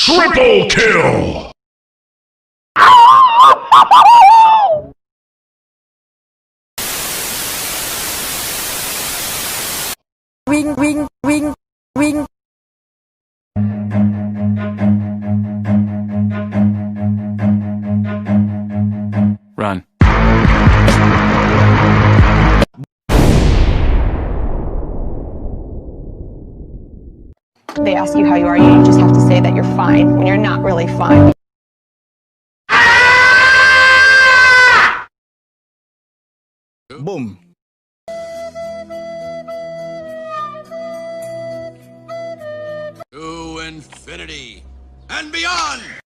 Triple kill! Ring, ring, ring, ring. Run. They ask you how you are, you just have to say that you're fine when you're not really fine. Boom. To infinity and beyond!